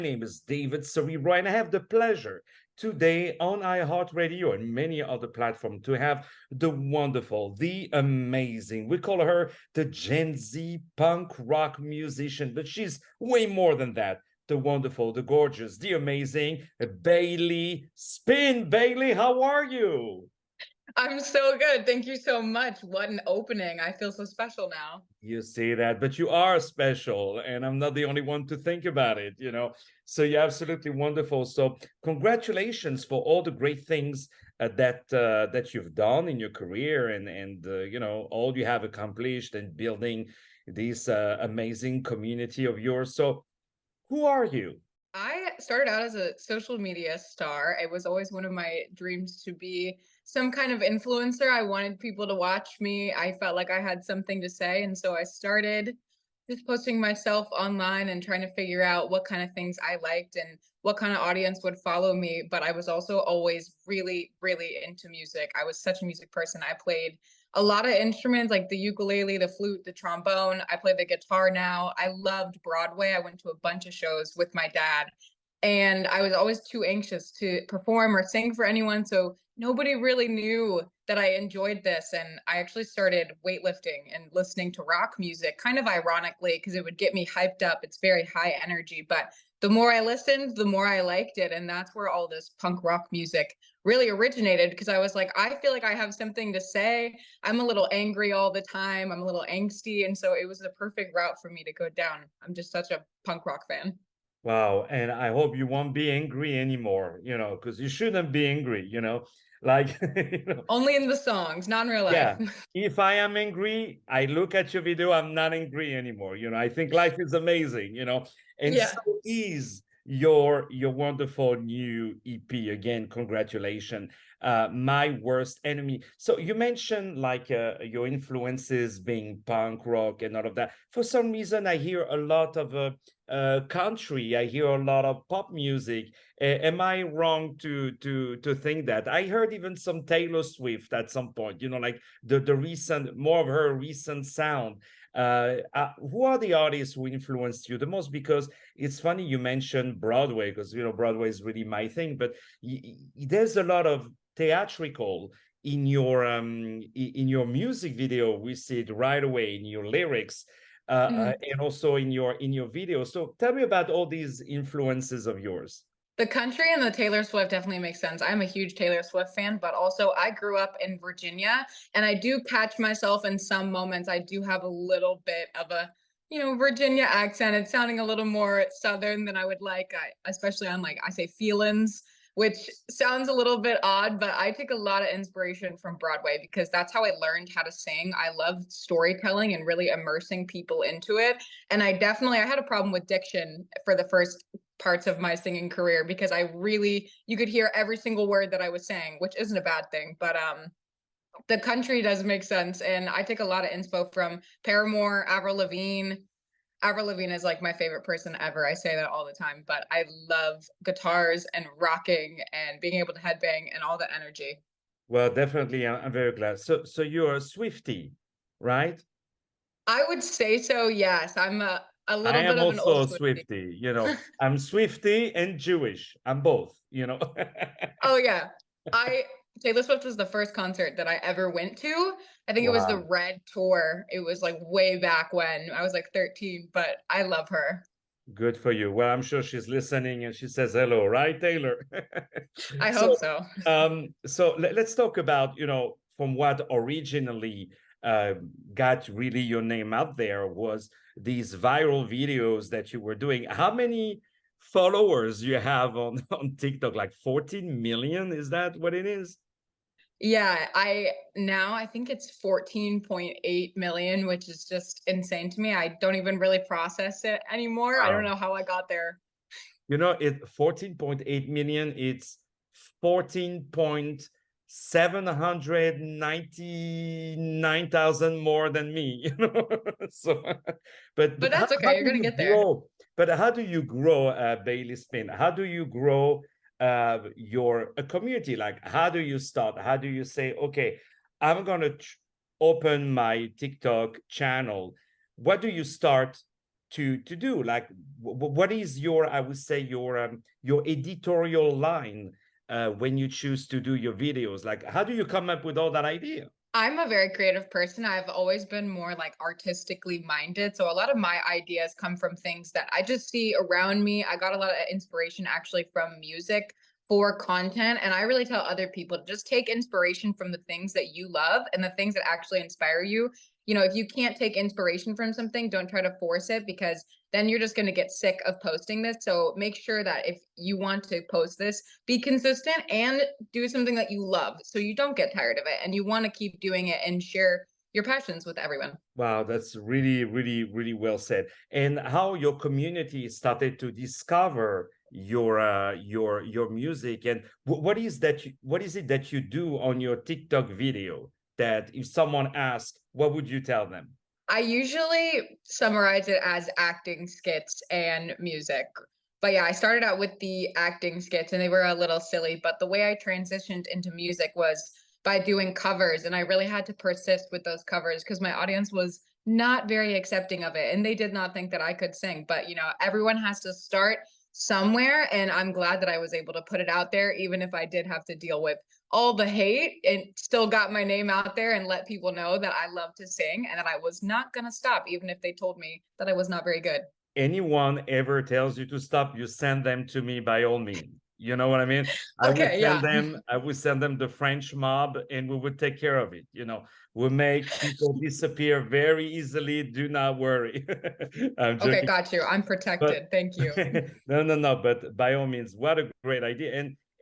name is David Serero, and I have the pleasure today on iHeartRadio and many other platforms to have the wonderful, the amazing, we call her the Gen Z punk rock musician, but she's way more than that. The wonderful, the gorgeous, the amazing BAILEY SPINN. BAILEY, how are you? I'm so good. Thank you so much. What an opening. I feel so special now. You say that, but you are special, and I'm not the only one to think about it, So you're absolutely wonderful. So congratulations for all the great things that you've done in your career, and all you have accomplished and building this amazing community of yours. So who are you? I started out as a social media star. It was always one of my dreams to be some kind of influencer. I wanted people to watch me. I felt like I had something to say. And so I started just posting myself online and trying to figure out what kind of things I liked and what kind of audience would follow me. But I was also always really, really into music. I was such a music person. I played a lot of instruments like the ukulele, the flute, the trombone. I play the guitar now. I loved Broadway. I went to a bunch of shows with my dad, and I was always too anxious to perform or sing for anyone. So nobody really knew that I enjoyed this. And I actually started weightlifting and listening to rock music, kind of ironically, because it would get me hyped up. It's very high energy. But the more I listened, the more I liked it. And that's where all this punk rock music really originated, because I was like, I feel like I have something to say. I'm a little angry all the time. I'm a little angsty. And so it was the perfect route for me to go down. I'm just such a punk rock fan. Wow, and I hope you won't be angry anymore, because you shouldn't be angry, like, Only in the songs, not in real life. yeah. If I am angry, I look at your video, I'm not angry anymore. I think life is amazing, and Yeah. so is your wonderful new EP. Again, congratulations. My Worst Enemy. So you mentioned like your influences being punk rock and all of that. For some reason, I hear a lot of country. I hear a lot of pop music. Am I wrong to think that? I heard even some Taylor Swift at some point. Like the recent, more of her recent sound. Who are the artists who influenced you the most? Because it's funny you mentioned Broadway, because Broadway is really my thing. But there's a lot of theatrical in your music video. We see it right away in your lyrics. And also in your video. So tell me about all these influences of yours. The country and the Taylor Swift definitely makes sense. I'm a huge Taylor Swift fan, but also I grew up in Virginia, and I do catch myself in some moments. I do have a little bit of a, Virginia accent. It's sounding a little more Southern than I would like, especially on like I say feelings, which sounds a little bit odd, but I take a lot of inspiration from Broadway because that's how I learned how to sing. I love storytelling and really immersing people into it. And I had a problem with diction for the first parts of my singing career because you could hear every single word that I was saying, which isn't a bad thing, but the country does make sense. And I take a lot of inspo from Paramore, Avril Lavigne. Avril Lavigne is like my favorite person ever. I say that all the time, but I love guitars and rocking and being able to headbang and all the energy. Well, definitely, I'm very glad. So you're a Swiftie, right? I would say so, yes. I'm a I little bit am of an also old a Swiftie. Swiftie. I'm Swiftie and Jewish. I'm both. Oh yeah. I Taylor Swift was the first concert that I ever went to. I think it was the Wow. Red Tour. It was like way back when I was like 13, but I love her. Good for you. Well, I'm sure she's listening and she says hello, right, Taylor? I So, hope so. let's talk about, from what originally uh, got really your name out there was these viral videos that you were doing. How many followers you have on TikTok? Like 14 million? Is that what it is? Yeah, I think it's 14.8 million, which is just insane to me. I don't even really process it anymore. I don't Wow. know how I got there. It 14.8 million, it's 14.799,000 more than me. So, but But how, that's how okay. You're do gonna you get there. grow? But how do you grow BAILEY Spin? How do you grow your a community? Like, how do you start? How do you say, okay, I'm gonna open my TikTok channel? What do you start to do? Like, what is your, I would say, your editorial line when you choose to do your videos? Like, how do you come up with all that idea? I'm a very creative person. I've always been more like artistically minded. So a lot of my ideas come from things that I just see around me. I got a lot of inspiration actually from music for content. And I really tell other people to just take inspiration from the things that you love and the things that actually inspire you. You know, if you can't take inspiration from something, don't try to force it because then you're just going to get sick of posting this. So make sure that if you want to post this, be consistent and do something that you love so you don't get tired of it and you want to keep doing it and share your passions with everyone. Wow, that's really, really, really well said. And how your community started to discover your music, and what is that what is it that you do on your TikTok video that if someone asks, what would you tell them? I usually summarize it as acting skits and music. But yeah, I started out with the acting skits and they were a little silly, but the way I transitioned into music was by doing covers and I really had to persist with those covers because my audience was not very accepting of it and they did not think that I could sing. But you know, everyone has to start somewhere and I'm glad that I was able to put it out there even if I did have to deal with all the hate and still got my name out there and let people know that I love to sing and that I was not going to stop, even if they told me that I was not very good. Anyone ever tells you to stop, you send them to me by all means. You know what I mean? Okay, yeah. I would send them the French mob and we would take care of it. We'll make people disappear very easily. Do not worry. I'm Okay, joking. got you. I'm But protected. Thank you. no, no, no. But by all means, what a great idea.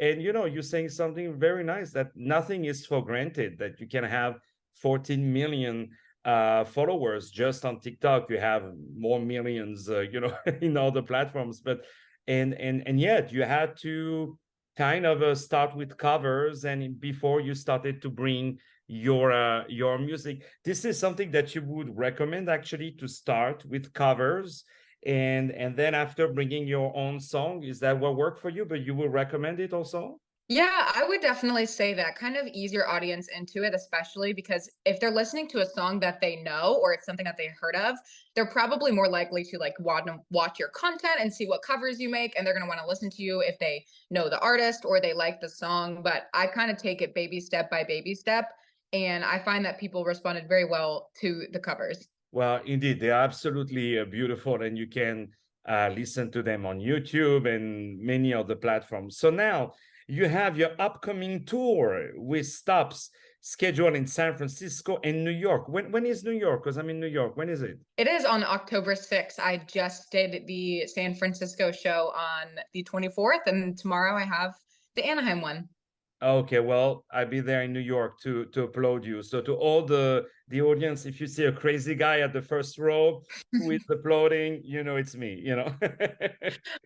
And you're saying something very nice that nothing is for granted, that you can have 14 million followers just on TikTok. You have more millions, in all the platforms. But and yet you had to kind of start with covers, and before you started to bring your music. This is something that you would recommend actually, to start with covers and then after bringing your own song. Is that what worked for you? But you will recommend it also? Yeah, I would definitely say that kind of ease your audience into it, especially because if they're listening to a song that they know or it's something that they heard of, they're probably more likely to like want to watch your content and see what covers you make, and they're going to want to listen to you if they know the artist or they like the song. But I kind of take it baby step by baby step, and I find that people responded very well to the covers. Well, indeed, they're absolutely beautiful, and you can listen to them on YouTube and many other platforms. So now you have your upcoming tour with stops scheduled in San Francisco and New York. When is New York? Because I'm in New York. When is it? It is on October 6th. I just did the San Francisco show on the 24th, and tomorrow I have the Anaheim one. Okay, well, I'll be there in New York to applaud you. So to all the audience, if you see a crazy guy at the first row who is applauding, it's me.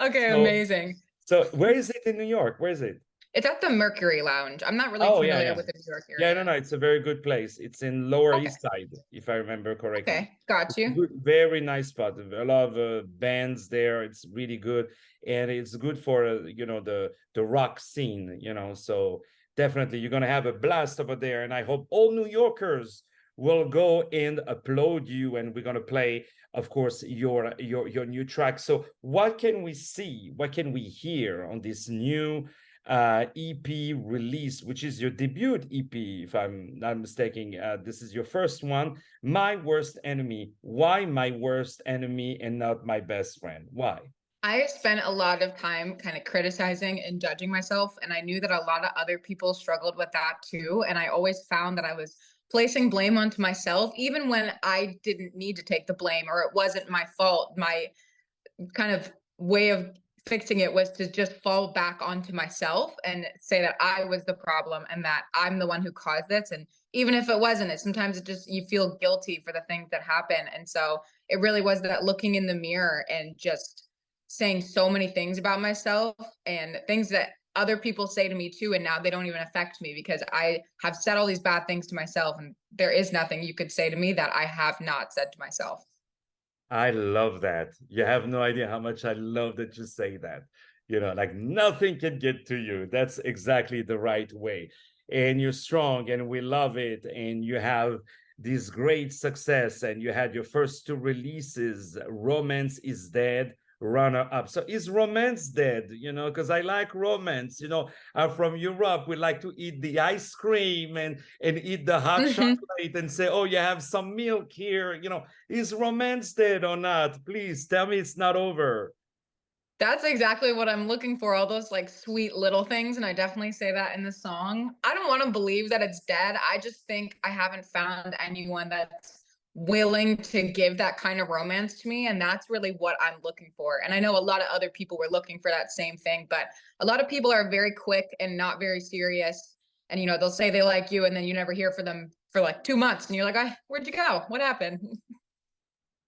Okay, So amazing. so where is it in New York? Where is it? It's at the Mercury Lounge. I'm not really Oh, yeah, familiar yeah. with the New York Yeah, no, area. no, it's a very good place. It's in Lower Okay. East Side, if I remember correctly. Okay, got It's a you. good, very nice spot. A lot of bands there. It's really good, and it's good for the rock scene. So definitely you're gonna have a blast over there, and I hope all New Yorkers will go and applaud you. And we're gonna play, of course, your new track. So what can we see? What can we hear on this new EP release, which is your debut EP, if I'm not mistaken? This is your first one, My Worst Enemy. Why My Worst Enemy and not My Best Friend? Why? I spent a lot of time kind of criticizing and judging myself, and I knew that a lot of other people struggled with that too. And I always found that I was placing blame onto myself, even when I didn't need to take the blame or it wasn't my fault. My kind of way of fixing it was to just fall back onto myself and say that I was the problem and that I'm the one who caused this. And even if it wasn't, sometimes it just you feel guilty for the things that happen. And so it really was that looking in the mirror and just saying so many things about myself and things that other people say to me too, and now they don't even affect me because I have said all these bad things to myself, and there is nothing you could say to me that I have not said to myself. I love that. You have no idea how much I love that you say that. Like nothing can get to you. That's exactly the right way. And you're strong, and we love it. And you have this great success, and you had your first two releases, Romance is Dead, Runner Up. So is romance dead? You know, because I like romance. You know, from Europe, we like to eat the ice cream and eat the hot Mhm. chocolate and say, oh, you have some milk here. You know, is romance dead or not? Please tell me it's not over. That's exactly what I'm looking for, all those, like, sweet little things, and I definitely say that in the song. I don't wanna believe that it's dead, I just think I haven't found anyone that's willing to give that kind of romance to me, and that's really what I'm looking for, and I know a lot of other people were looking for that same thing, but a lot of people are very quick and not very serious, and, they'll say they like you, and then you never hear from them for, like, 2 months, and you're like, "I where'd you go? What happened?"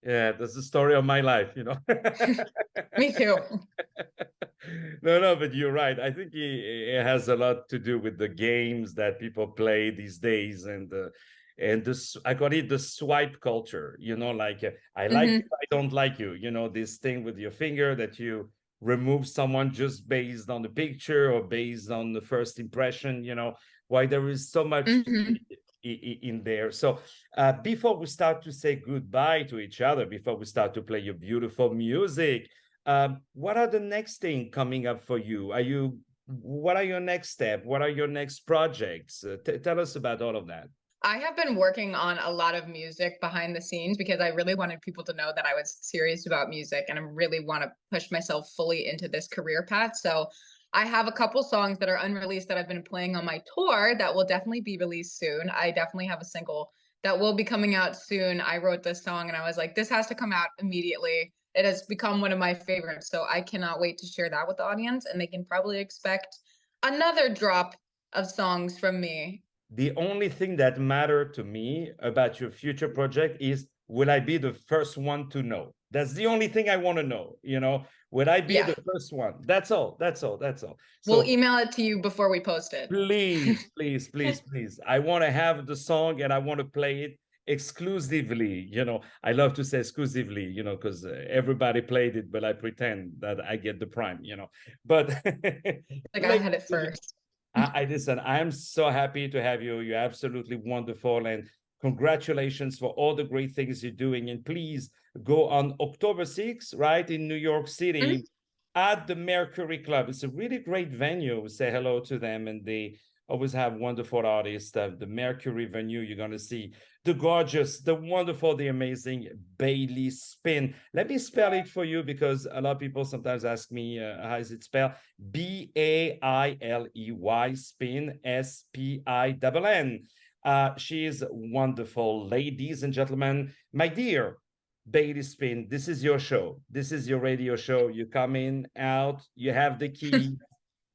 Yeah, that's the story of my life, you know. Me too. No, no, but you're right. I think it has a lot to do with the games that people play these days, and this, I call it the swipe culture. You know, like I like you, Mhm. I don't like you. You know, this thing with your finger that you remove someone just based on the picture or based on the first impression. You know, why there is so much Mhm. in there. So before we start to say goodbye to each other, before we start to play your beautiful music, what are the next thing coming up for you? What are your next step? What are your next projects? Tell us about all of that. I have been working on a lot of music behind the scenes because I really wanted people to know that I was serious about music and I really want to push myself fully into this career path. So I have a couple songs that are unreleased that I've been playing on my tour that will definitely be released soon. I definitely have a single that will be coming out soon. I wrote this song and I was like, this has to come out immediately. It has become one of my favorites. So I cannot wait to share that with the audience, and they can probably expect another drop of songs from me. The only thing that matter to me about your future project is, will I be the first one to know? That's the only thing I want to know. You know, would I be Yeah. the first one? That's all. That's all. That's all. We'll So email it to you before we post it. please, please, please, please. I want to have the song and I want to play it exclusively. You know, I love to say exclusively, you know, because everybody played it, but I pretend that I get the prime, you know. But, Like I ladies had it and first. I listen. I am so happy to have you. You're absolutely wonderful, and congratulations for all the great things you're doing. And please go on October 6th, right, in New York Mhm. City at the Mercury Club. It's a really great venue. Say hello to them, and they always have wonderful artists. The Mercury venue, you're going to see the gorgeous, the wonderful, the amazing BAILEY Spinn. Let me spell it for you because a lot of people sometimes ask me, how is it spelled? BAILEY Spinn, SPINN. She is wonderful. Ladies and gentlemen, my dear BAILEY Spinn, this is your show. This is your radio show. You come in, out, you have the key.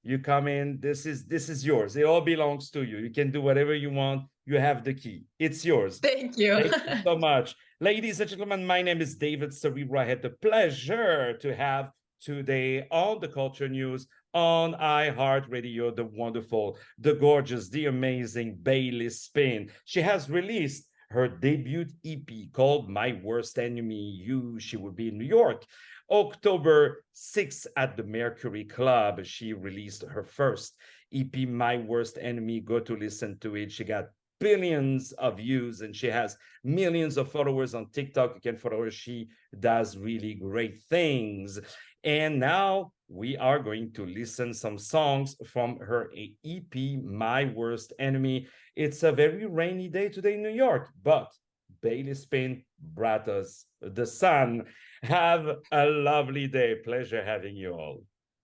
You come in, this is yours. It all belongs to you. You can do whatever you want. You have the key. It's yours. Thank you. Thank you so much. Ladies and gentlemen, my name is David Serero. I had the pleasure to have today on the Culture News on iHeartRadio, the wonderful, the gorgeous, the amazing BAILEY Spinn. She has released her debut EP called My Worst Enemy, You. She will be in New York October 6th at the Mercury Club. She released her first EP, My Worst Enemy. Go to listen to it. She got billions of views and she has millions of followers on TikTok. You can follow her. She does really great things. And now we are going to listen some songs from her EP, My Worst Enemy. It's a very rainy day today in New York, but BAILEY Spinn brought us the sun. Have a lovely day. Pleasure having you all.